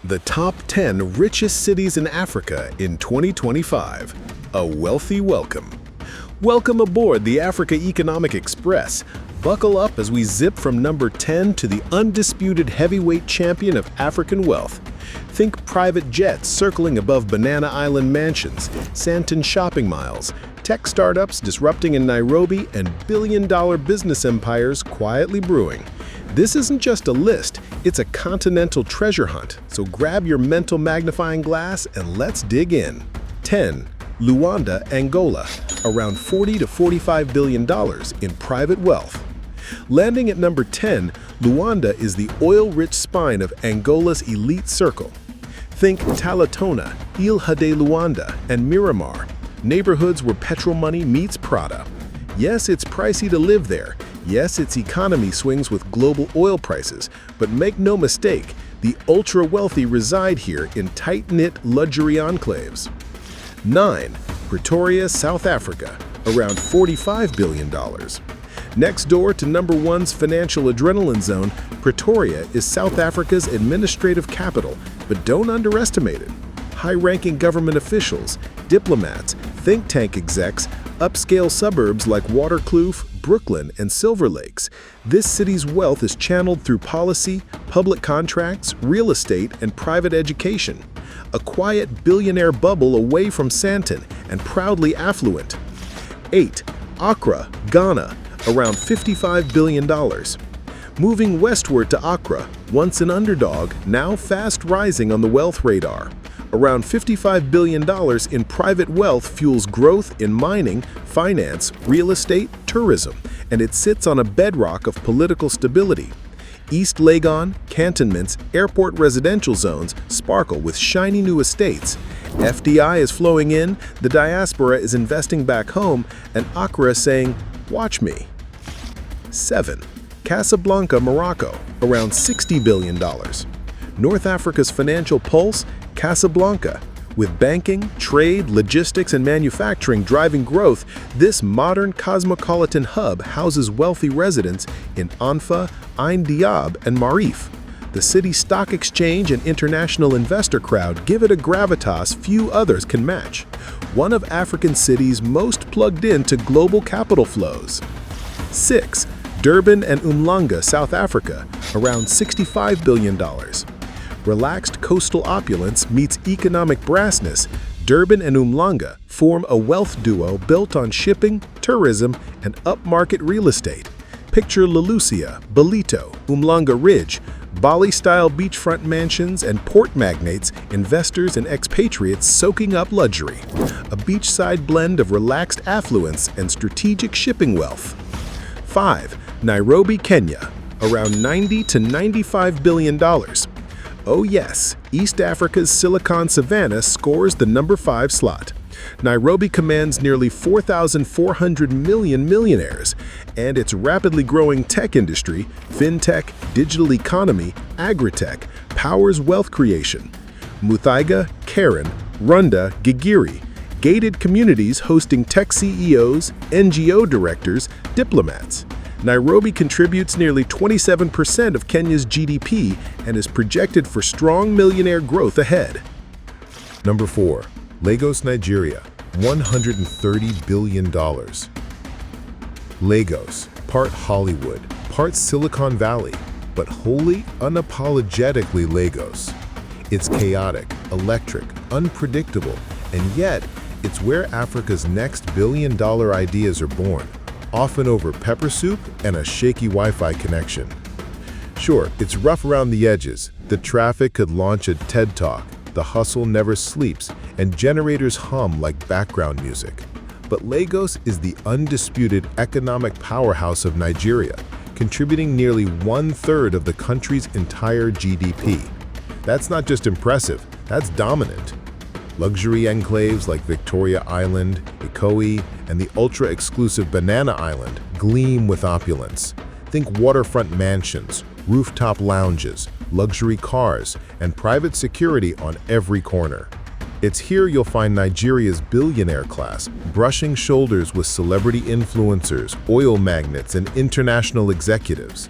The top 10 richest cities in Africa in 2025. A wealthy welcome. Welcome aboard the Africa Economic Express. Buckle up as we zip from number 10 to the undisputed heavyweight champion of African wealth. Think private jets circling above Banana Island mansions, Santon shopping miles, tech startups disrupting in Nairobi, and billion-dollar business empires quietly brewing. This isn't just a list, it's a continental treasure hunt, so grab your mental magnifying glass and let's dig in. 10. Luanda, Angola, around $40 to $45 billion in private wealth. Landing at number 10, Luanda is the oil-rich spine of Angola's elite circle. Think Talatona, Ilha de Luanda, and Miramar, neighborhoods where petrol money meets Prada. Yes, it's pricey to live there. Yes, its economy swings with global oil prices, but make no mistake, the ultra-wealthy reside here in tight-knit luxury enclaves. 9. Pretoria, South Africa, around $45 billion. Next door to number 1's financial adrenaline zone, Pretoria is South Africa's administrative capital, but don't underestimate it. High-ranking government officials, diplomats, think tank execs, upscale suburbs like Waterkloof, Brooklyn, and Silver Lakes. This city's wealth is channeled through policy, public contracts, real estate, and private education. A quiet billionaire bubble away from Santon and proudly affluent. 8. Accra, Ghana, around $55 billion. Moving westward to Accra, once an underdog, now fast rising on the wealth radar. Around $55 billion in private wealth fuels growth in mining, finance, real estate, tourism, and it sits on a bedrock of political stability. East Legon, cantonments, airport residential zones sparkle with shiny new estates. FDI is flowing in, the diaspora is investing back home, and Accra is saying, "Watch me." 7. Casablanca, Morocco, around $60 billion. North Africa's financial pulse, Casablanca. With banking, trade, logistics, and manufacturing driving growth, this modern cosmopolitan hub houses wealthy residents in Anfa, Ain Diab, and Marif. The city's stock exchange and international investor crowd give it a gravitas few others can match. One of African cities most plugged into global capital flows. 6. Durban and Umhlanga, South Africa, around $65 billion. Relaxed coastal opulence meets economic brassness, Durban and Umhlanga form a wealth duo built on shipping, tourism, and upmarket real estate. Picture Lulusia, Ballito, Umhlanga Ridge, Bali-style beachfront mansions and port magnates, investors and expatriates soaking up luxury. A beachside blend of relaxed affluence and strategic shipping wealth. 5. Nairobi, Kenya, around $90 to $95 billion. Oh yes, East Africa's Silicon Savannah scores the number 5 slot. Nairobi commands nearly 4,400 million millionaires, and its rapidly growing tech industry, fintech, digital economy, agritech, powers wealth creation. Muthaiga, Karen, Runda, Gigiri, gated communities hosting tech CEOs, NGO directors, diplomats. Nairobi contributes nearly 27% of Kenya's GDP and is projected for strong millionaire growth ahead. Number 4. Lagos, Nigeria, $130 billion. Lagos, part Hollywood, part Silicon Valley, but wholly unapologetically Lagos. It's chaotic, electric, unpredictable, and yet it's where Africa's next billion-dollar ideas are born. Often over pepper soup and a shaky Wi-Fi connection. Sure, it's rough around the edges. The traffic could launch a TED Talk, the hustle never sleeps, and generators hum like background music. But Lagos is the undisputed economic powerhouse of Nigeria, contributing nearly 1/3 of the country's entire GDP. That's not just impressive, that's dominant. Luxury enclaves like Victoria Island, Ikoyi, and the ultra-exclusive Banana Island gleam with opulence. Think waterfront mansions, rooftop lounges, luxury cars, and private security on every corner. It's here you'll find Nigeria's billionaire class, brushing shoulders with celebrity influencers, oil magnates, and international executives.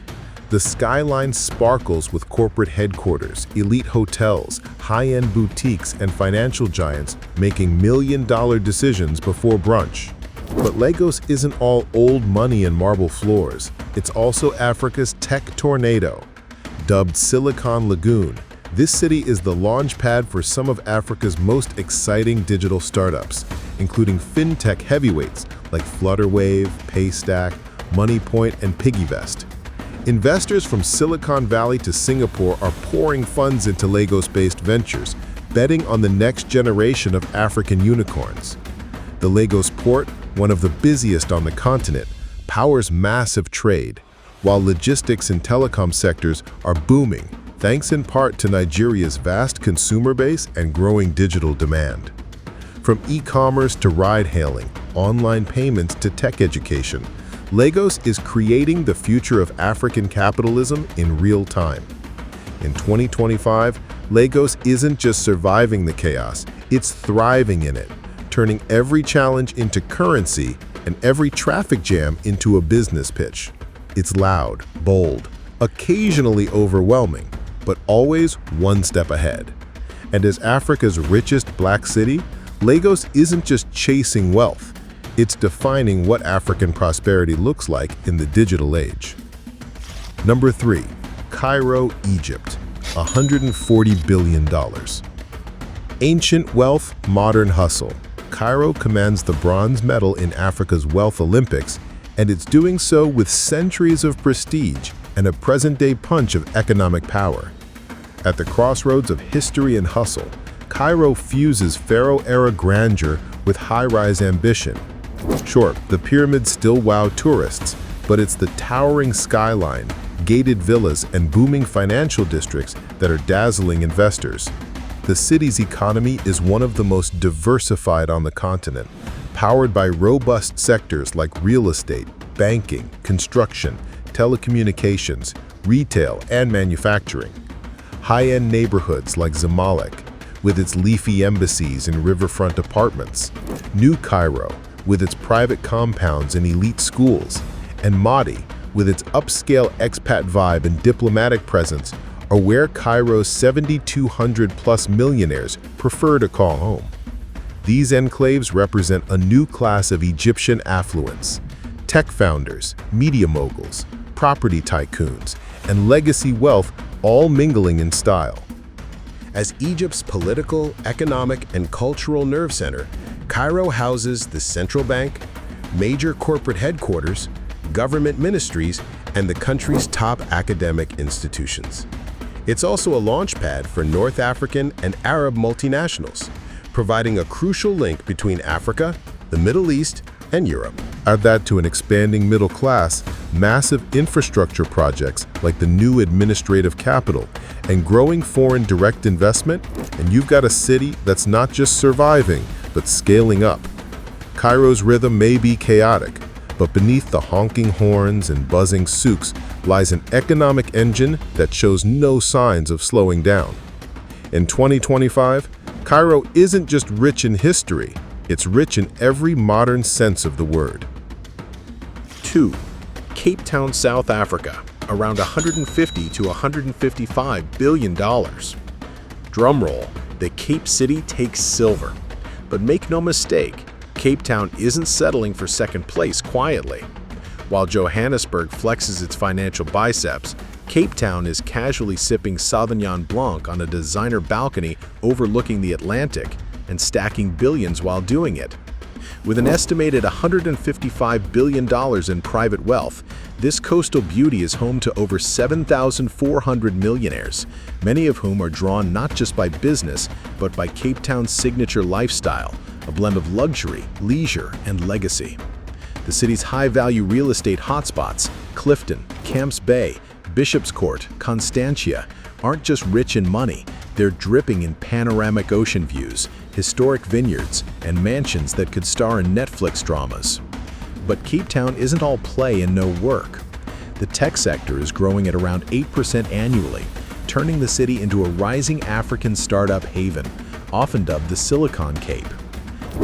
The skyline sparkles with corporate headquarters, elite hotels, high-end boutiques, and financial giants making million-dollar decisions before brunch. But Lagos isn't all old money and marble floors. It's also Africa's tech tornado. Dubbed Silicon Lagoon, this city is the launch pad for some of Africa's most exciting digital startups, including fintech heavyweights like Flutterwave, Paystack, Moneypoint, and PiggyVest. Investors from Silicon Valley to Singapore are pouring funds into Lagos-based ventures, betting on the next generation of African unicorns. The Lagos port, one of the busiest on the continent, powers massive trade, while logistics and telecom sectors are booming, thanks in part to Nigeria's vast consumer base and growing digital demand. From e-commerce to ride-hailing, online payments to tech education, Lagos is creating the future of African capitalism in real time. In 2025, Lagos isn't just surviving the chaos, it's thriving in it, turning every challenge into currency and every traffic jam into a business pitch. It's loud, bold, occasionally overwhelming, but always one step ahead. And as Africa's richest black city, Lagos isn't just chasing wealth, it's defining what African prosperity looks like in the digital age. Number 3. Cairo, Egypt, $140 billion. Ancient wealth, modern hustle. Cairo commands the bronze medal in Africa's Wealth Olympics, and it's doing so with centuries of prestige and a present-day punch of economic power. At the crossroads of history and hustle, Cairo fuses Pharaoh-era grandeur with high-rise ambition. Sure, the pyramids still wow tourists, but it's the towering skyline, gated villas, and booming financial districts that are dazzling investors. The city's economy is one of the most diversified on the continent, powered by robust sectors like real estate, banking, construction, telecommunications, retail, and manufacturing. High-end neighborhoods like Zamalek, with its leafy embassies and riverfront apartments, New Cairo, with its private compounds and elite schools, and Mahdi, with its upscale expat vibe and diplomatic presence, are where Cairo's 7,200-plus millionaires prefer to call home. These enclaves represent a new class of Egyptian affluence: tech founders, media moguls, property tycoons, and legacy wealth all mingling in style. As Egypt's political, economic, and cultural nerve center, Cairo houses the central bank, major corporate headquarters, government ministries, and the country's top academic institutions. It's also a launchpad for North African and Arab multinationals, providing a crucial link between Africa, the Middle East, and Europe. Add that to an expanding middle class, massive infrastructure projects like the new administrative capital, and growing foreign direct investment, and you've got a city that's not just surviving, but scaling up. Cairo's rhythm may be chaotic, but beneath the honking horns and buzzing souks lies an economic engine that shows no signs of slowing down. In 2025, Cairo isn't just rich in history, it's rich in every modern sense of the word. 2. Cape Town, South Africa, around $150 to $155 billion. Drumroll, the Cape City takes silver. But make no mistake, Cape Town isn't settling for second place quietly. While Johannesburg flexes its financial biceps, Cape Town is casually sipping Sauvignon Blanc on a designer balcony overlooking the Atlantic and stacking billions while doing it. With an estimated $155 billion in private wealth, this coastal beauty is home to over 7,400 millionaires, many of whom are drawn not just by business, but by Cape Town's signature lifestyle, a blend of luxury, leisure, and legacy. The city's high-value real estate hotspots, Clifton, Camps Bay, Bishop's Court, Constantia, aren't just rich in money, they're dripping in panoramic ocean views, historic vineyards, and mansions that could star in Netflix dramas. But Cape Town isn't all play and no work. The tech sector is growing at around 8% annually, turning the city into a rising African startup haven, often dubbed the Silicon Cape.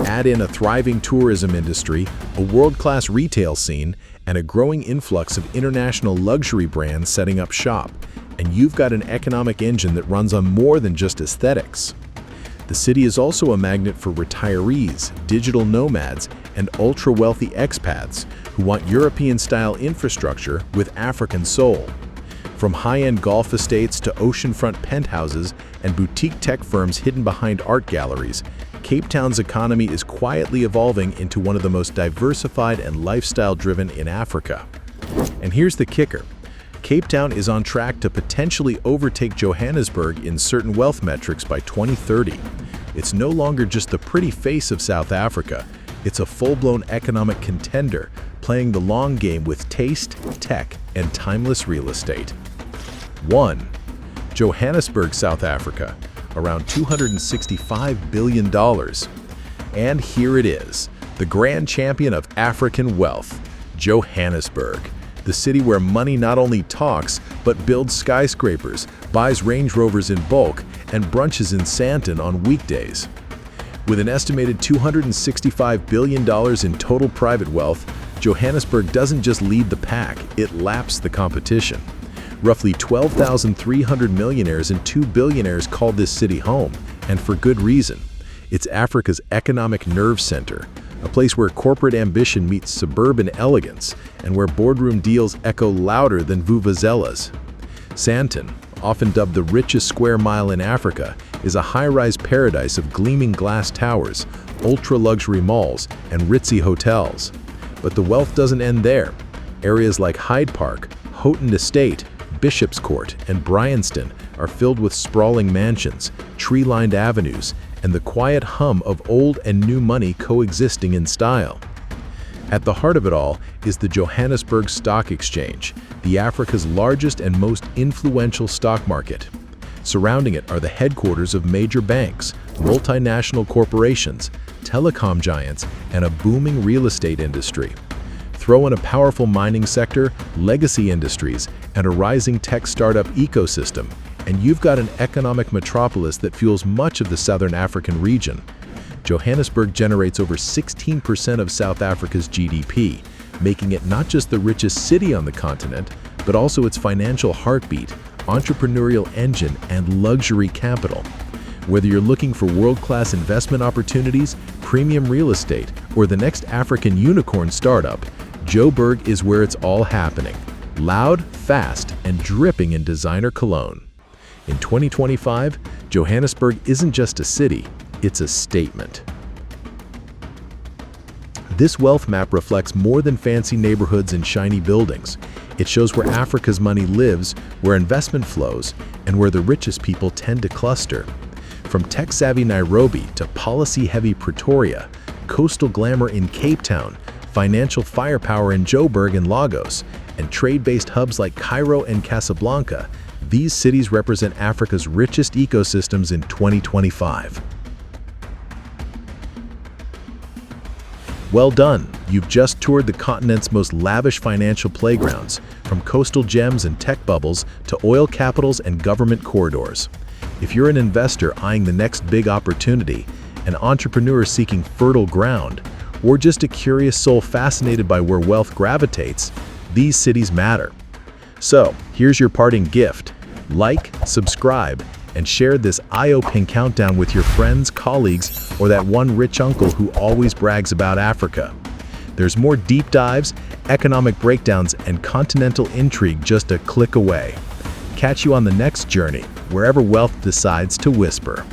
Add in a thriving tourism industry, a world-class retail scene, and a growing influx of international luxury brands setting up shop, and you've got an economic engine that runs on more than just aesthetics. The city is also a magnet for retirees, digital nomads, and ultra-wealthy expats who want European-style infrastructure with African soul. From high-end golf estates to oceanfront penthouses and boutique tech firms hidden behind art galleries, Cape Town's economy is quietly evolving into one of the most diversified and lifestyle-driven in Africa. And here's the kicker. Cape Town is on track to potentially overtake Johannesburg in certain wealth metrics by 2030. It's no longer just the pretty face of South Africa. It's a full-blown economic contender, playing the long game with taste, tech, and timeless real estate. 1. Johannesburg, South Africa, around $265 billion. And here it is, the grand champion of African wealth, Johannesburg, the city where money not only talks, but builds skyscrapers, buys Range Rovers in bulk, and brunches in Sandton on weekdays. With an estimated $265 billion in total private wealth, Johannesburg doesn't just lead the pack, it laps the competition. Roughly 12,300 millionaires and 2 billionaires call this city home, and for good reason. It's Africa's economic nerve center, a place where corporate ambition meets suburban elegance, and where boardroom deals echo louder than vuvuzelas. Sandton, often dubbed the richest square mile in Africa, is a high-rise paradise of gleaming glass towers, ultra-luxury malls, and ritzy hotels. But the wealth doesn't end there. Areas like Hyde Park, Houghton Estate, Bishop's Court, and Bryanston are filled with sprawling mansions, tree-lined avenues, and the quiet hum of old and new money coexisting in style. At the heart of it all is the Johannesburg Stock Exchange, the Africa's largest and most influential stock market. Surrounding it are the headquarters of major banks, multinational corporations, telecom giants, and a booming real estate industry. Throw in a powerful mining sector, legacy industries, and a rising tech startup ecosystem, and you've got an economic metropolis that fuels much of the southern African region. Johannesburg generates over 16% of South Africa's GDP, making it not just the richest city on the continent, but also its financial heartbeat, entrepreneurial engine, and luxury capital. Whether you're looking for world-class investment opportunities, premium real estate, or the next African unicorn startup, Joburg is where it's all happening. Loud, fast, and dripping in designer cologne. In 2025, Johannesburg isn't just a city, it's a statement. This wealth map reflects more than fancy neighborhoods and shiny buildings. It shows where Africa's money lives, where investment flows, and where the richest people tend to cluster. From tech-savvy Nairobi to policy-heavy Pretoria, coastal glamour in Cape Town, financial firepower in Joburg and Lagos, and trade-based hubs like Cairo and Casablanca, these cities represent Africa's richest ecosystems in 2025. Well done! You've just toured the continent's most lavish financial playgrounds, from coastal gems and tech bubbles to oil capitals and government corridors. If you're an investor eyeing the next big opportunity, an entrepreneur seeking fertile ground, or just a curious soul fascinated by where wealth gravitates, these cities matter. So, here's your parting gift. Like, subscribe, and share this eye-opening countdown with your friends, colleagues, or that one rich uncle who always brags about Africa. There's more deep dives, economic breakdowns, and continental intrigue just a click away. Catch you on the next journey, wherever wealth decides to whisper.